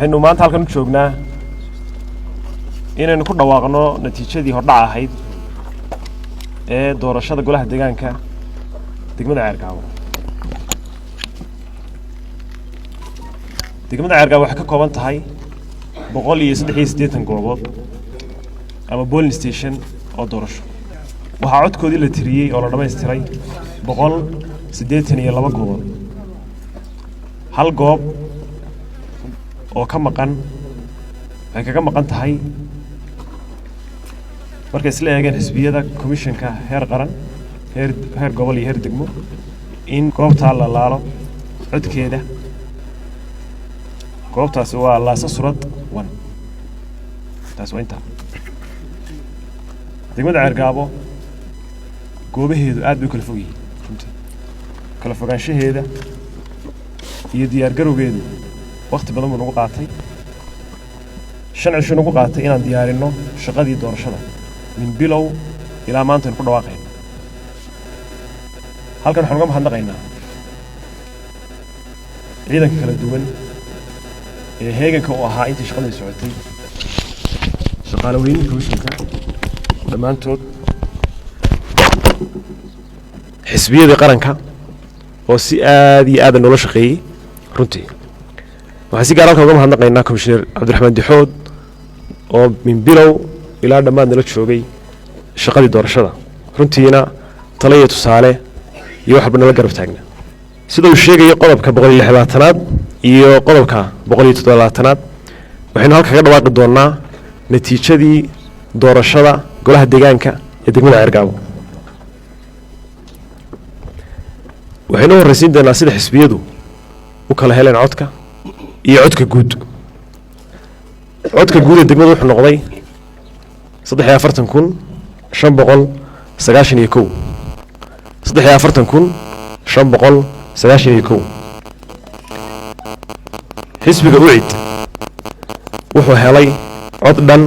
waxaynu maanta halkan u joognaa inaynu ku dhawaaqno natiijadii hordhac ahayd ee doorashada golaha deegaanka degmada Ceergaabo. degmada Ceergaabo waxay ka kooban tahay 183 goobood ama polling station oo doorasho. waxaa codkoodii la tiriyay oo la dhameystiray 182 goobood. hal goob oo ka maqan waxay kaga maqan tahay markay isla eegeen xisbiyada commissionka heer qaran heer gobol iyo heer degmo in goobta la laalo codkeeda. goobtaas waa laasa surad 1 taas waa inta degmada Ceergaabo goobaheedu aad bay kala fog yihiin kala fogaanshaheeda iyo diyaar garowgeedu waqti badan buu nagu qaatay 5 cisho nagu qaatay inaan diyaarino shaqadii doorashada min bilow ilaa maanta ku dhawaaqay. halkan waxaan uga mahadnaqaynaa ciidanka kala duwan ee heeganka u ahaa intii shaqada socotay shaqaale weynka commissionka dhammaantood xisbiyada qaranka oo si aad iyo aad noola shaqeeyay runtii. waxaan si gaar ah uga mahadnaqaynaa Commissioner Cabdiraxmaan Dixood oo min bilow ilaa dhammaad nala joogay shaqadii doorashada runtiina talaya tusaale iyo waxba nala garab taagnaa. sida uu sheegay qodobka 160aad iyo qodobka 170aad waxaynu halka kaga dhawaaqi doonaa natiijadii doorashada golaha deegaanka ee degmada Ceergaabo. waxaynu horeysiin doonaa sida xisbiyadu u kala heleen codka iyo codka guud. codka guud ee degmadu wuxuu noqday 44591 44591 xisbiga UCID wuxuu helay cod dhan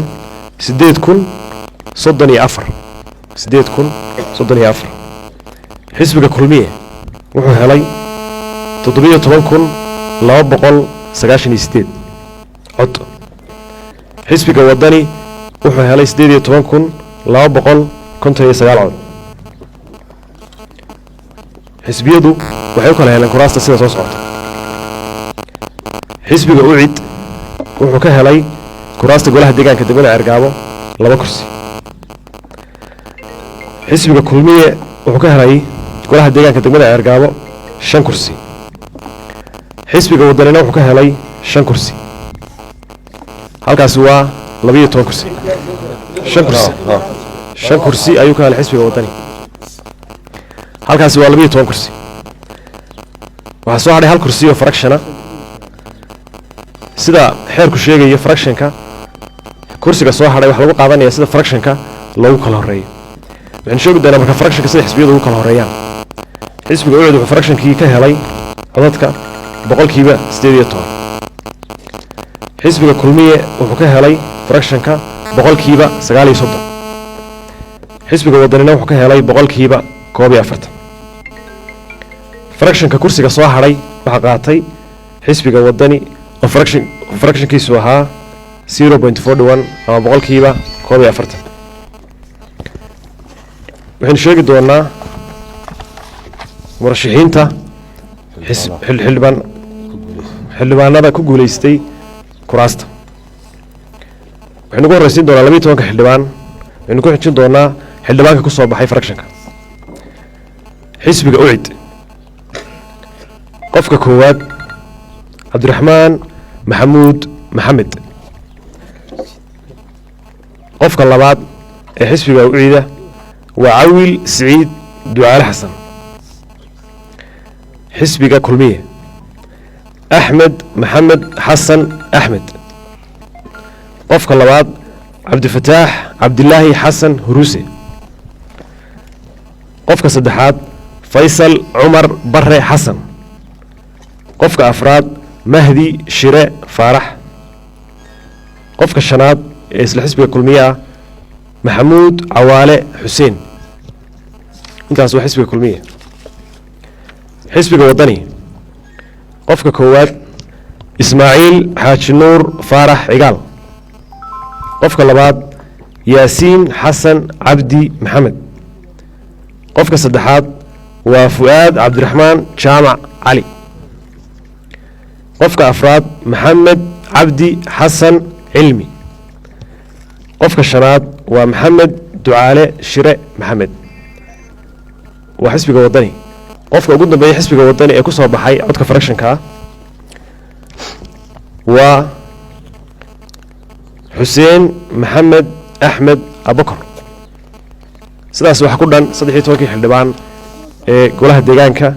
8034 xisbiga kulmiye wuxuu helay 17298 cod. xisbiga wadani wuxuu helay 18259 cod. xisbiyadu waxay kala heleen kuraasta sida soo socota. xisbiga UCID wuxuu ka helay kuraasta golaha deegaanka degmada Ceergaabo 2 kursi. xisbiga kulmiye wuxuu ka helay golaha deegaanka degmada Ceergaabo 5 kursi. xisbiga wadanina wuxuu ka helay 5 kursi. halkaas waa 12 kursi. 5 kursi ayuu ka helay xisbiga wadani. halkaas waa 12 kursi. waxaa soo hadhay hal kursi oo fraction ah. sida xeerku sheegay fractionka kursiga soo hadhay waxa lagu qaadanaya sida fractionka lagu kala horeeyo. waxaan sheegi doonaa marka fractionka sida xisbiyadu ugu kala horeeyaan. xisbiga UCID wuxuu fractionkii ka helay codadka 18%. xisbiga kulmiye wuxuu ka helay fractionka 9%. xisbiga wadanina wuxuu ka helay 41%. fractionka kursiga soo hadhay waxa qaatay xisbiga wadani oo fractionkiisu ahaa 0.41 ama 41%. waxaan sheegi doonaa murashaxiinta xildhibaanada ku guuleystay kuraasta. waxaynu ku horeysiin doonaa 12 xildhibaan. waxaynu ku xijin doonaa xildhibaanka ku soo baxay fractionka. xisbiga UCID qofka koowaad Cabdiraxmaan Maxamuud Maxamed. qofka labaad ee xisbiga UCID waa Cawil Saciid Ducaale Xasan. xisbiga kulmiye Axmed Maxamed Xasan Axmed. qofka labaad Cabdifataax Cabdilaahi Xasan Huruuse. qofka saddexaad Faysal Cumar Barre Xasan. qofka afraad Mahdi Shire Faarax. qofka shanaad ee isla xisbiga kulmiye ah Maxamuud Cawaale Xuseen. intaas waa xisbiga kulmiye. xisbiga wadani qofka koowaad ismaaciil xaaji nuur faarax cigaal qofka labaad yaasiin xasan cabdi maxamed qofka saddexaad waa fu'aad cabdiraxmaan jaamac cali qofka afraad maxamed cabdi xasan cilmi qofka shanaad waa maxamed ducaale shire maxamed waa xisbiga wadani qofka ugu dambeeya xisbiga wadani ee ku soo baxay codka fractionka ah waa xuseen maxamed axmed abukar sidaas waxaa ku dhan 13 xildhibaan ee golaha deegaanka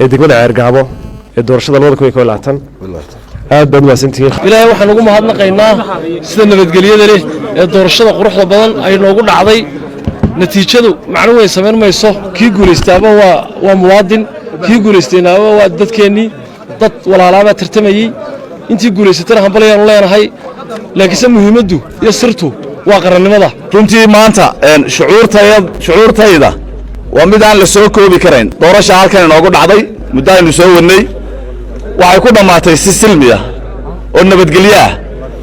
ee degmada Ceergaabo ee doorashada 2020 aad baad mahadsantihiin ilaahay waxaan ugu mahadnaqaynaa sida nabadgelyada leh ee doorashada quruxda badan ay noogu dhacday natiijadu macno weyn sameyn mayso kii guuleystaaba waa muwaadin kii guuleystaynaaba waa dadkeenii dad walaalaaba tartamayay intii guuleysatana hambalayaan leenahay laakiin muhiimaddu iyo sirtu waa qarannimada runtii maanta shucuurtayda waa mid aan la soo koobi karayn doorasha halkan inoogu dhacday muddo aynu soo wadnay waxay ku dhammaatay si silmi ah oo nabadgelyo ah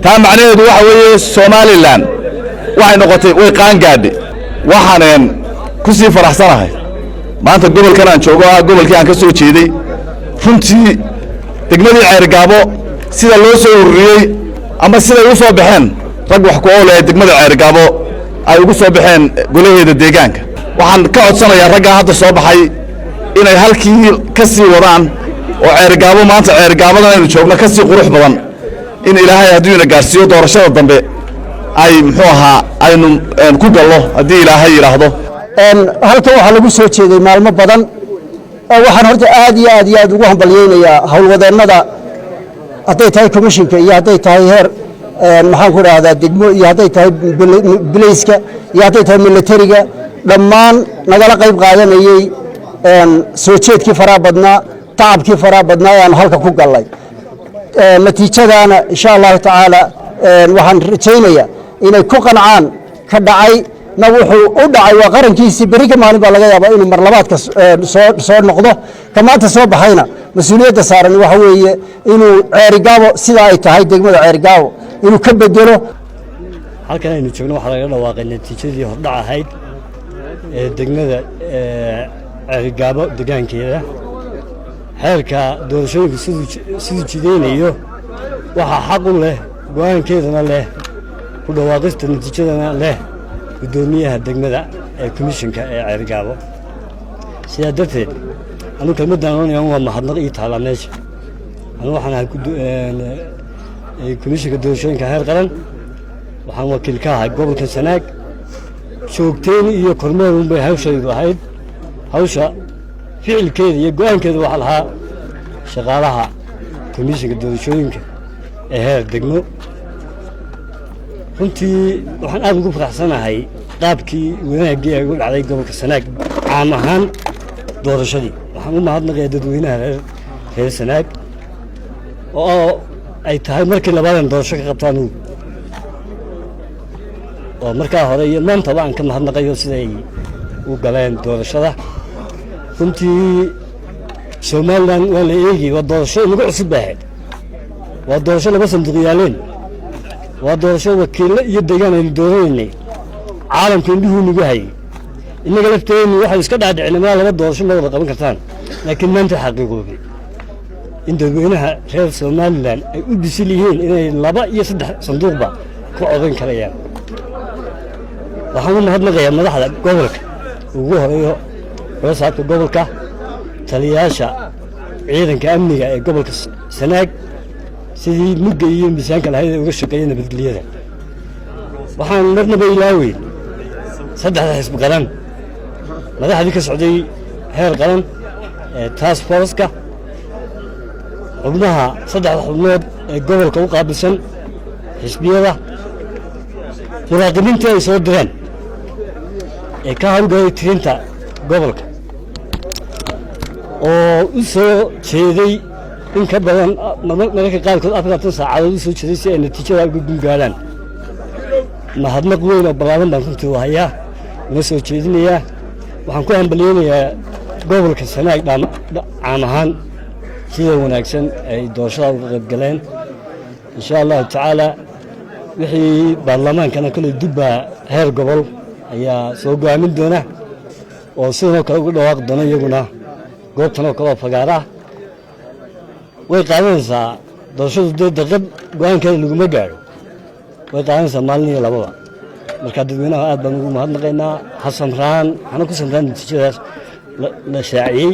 taa macnaheedu waxa weeye Somaliland waxay noqotay way qaan gaadhay waxaan ku sii faraxsanahay maanta gobolkan aan joogo gobolkii aan ka soo jeeday runtii degmadii Ceergaabo sida loo soo ururiyay ama sida ay u soo baxeen rag wax ku oolay degmada Ceergaabo ay ugu soo baxeen golaheeda deegaanka waxaan ka codsanayaa ragga hadda soo baxay inay halkii ka sii wadaan oo Ceergaabo maanta Ceergaabadan aynu joogno ka sii qurux badan in ilaahay hadduuna gaarsiiyo doorashada dambe ay muxuu ahaa aynu ku gallo haddii ilaahay yiraahdo halka waxa lagu soo jeeday maalmo badan waxaan horta aad iyo aad ugu hambalyeeynaa hawlwadeennada hadday tahay commissionka iyo hadday tahay heer maxaan ku raahdaa degmo iyo hadday tahay bilayska iyo hadday tahay militariga dhammaan nagala qayb qaadanayay soo jeedkii faraha badnaa tacabkii faraha badnaa ee aan halka ku gallay natiijadaana insha allahu tacaala waxaan rajaynayaa inay ku qancaan ka dhacay na wuxuu u dhacay waa qarankiisii beri ka maalin baa laga yaabaa inuu mar labaadka soo noqdo ka maanta soo baxayna mas-uuliyadda saaran waxa weeye inuu Ceergaabo sida ay tahay degmada Ceergaabo inuu ka bedelo halkan aynu joogno waxa laga dhawaaqay natiijadii hordhac ahayd ee degmada Ceergaabo deegaankeeda xeerka doorashooyinka siduu jideynayo waxa xaq u leh go'aankeedana leh ku dhawaaqista natiijadana leh gudoomiyaha degmada ee commissionka ee Ceergaabo sidaa darteed anu kelmadan waa mahadnaq ii taala meesha anu waxaan ahay commissionka doorashooyinka heer qaran waxaan wakiil ka ahay gobolka Sanaag joogteen iyo kormeer bay hawshaydu ahayd hawsha ficilkeeda iyo go'aankeeda waxa lahaa shaqaalaha commissionka doorashooyinka ee heer degmo runtii waxaan aad ugu faraxsanahay qaabkii wanaagii ay u dhacday gobolka Sanaag caam ahaan doorashadii waxaan u mahadnaqayaa dadweynaha reer Sanaag oo ay tahay markii labaad doorasho ka qabtaan oo markaa hore iyo maanta aan ka mahadnaqayo siday u galeen doorashada runtii Somaliland waa la eegi waa doorasho ugu cusub baahed waa doorasho laba sanduuq yaaleen waa doorasho wakiilo iyo deegaan ay dooranayeen caalamka indhuhu nagu hayay inaga lafteenu waxa iska dhaadhicinaa laba doorasho ma wada qaban kartaan laakiin maanta xaqiiqoobay in dadweynaha reer Somaliland ay u bisil yihiin inay laba iyo saddex sanduuqba ku codan karayaan waxaan u mahadnaqayaa madaxda gobolka ugu horeeyo rasaabka gobolka taliyaasha ciidanka amniga ee gobolka Sanaag sidii muddo iyo miisaanka lahayd uga shaqeeyay nabadgelyada waxaan marnaba ilaaway saddexda xisbi qaran madaxdii ka socday heer qaran ee task force-ka xubnaha saddexda xubnood ee gobolka u qaabilsan xisbiyada muraaqibiintii ay soo direen ee ka hawlgalay tirinta gobolka oo u soo jeeday in ka badan mararka qaarkood 40 saacadood u soo jeeday si ay natiijada uga gaaraan mahadnaq weyn oo balaaban baan runtii u hayaa la soo jeedinayaa waxaan ku hambalyeeyaa gobolka Sanaag caam ahaan sida wanaagsan ay doorashada uga qayb galeen insha allahu tacaala wixii baarlamaankana kale dibba heer gobol ayaa soo go'aamin doona oo sidoo kale ugu dhawaaqi doona iyaguna goobtan oo kale oo fagaara way qaadanaysaa doorashadu dee daqiiq go'aankeeda laguma gaadho way qaadanaysaa maalin iyo labada marka dadweynaha aad baan ugu mahadnaqaynaa ha samraan hana ku samraan natiijadaas la shaaciyey